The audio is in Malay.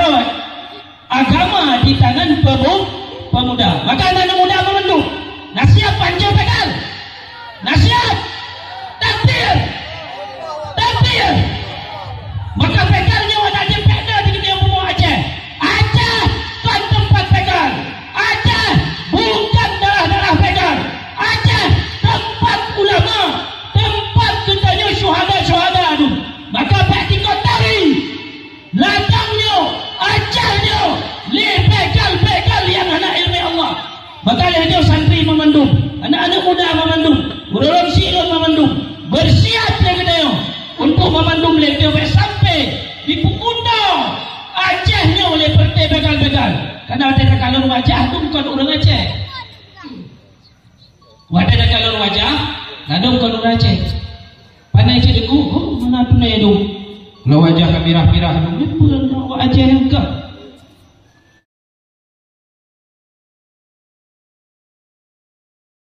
merawat agama di tangan pemuda. Maka anak muda memendung. Nasihat panjang pegal. Nasihat. Takbir. Takbir. Maka pegalnya wadah dia peda di kena pemuda Aceh. Aceh kan tempat pegal. Aceh bukan darah-darah pegal. Aceh tempat ulama. Tempat katanya syuhada-syuhada itu. Maka praktikot tari. Latangnya, ajarnya, begal-begal yang anak ilmu Allah. Maka dia santri memandung, anak-anak muda memandung, urang sirun memandung, bersiap dia untuk memandung dia sampai di Pukunda Acehnya oleh partai begal-begal. Karena ada kalon wajah itu bukan orang Aceh. Wadah kalon wajah, ada bukan orang Aceh. Panai cedekku, mana tunai itu? Kalau wajah kami pirah-pirah, itu bukan orang Aceh juga.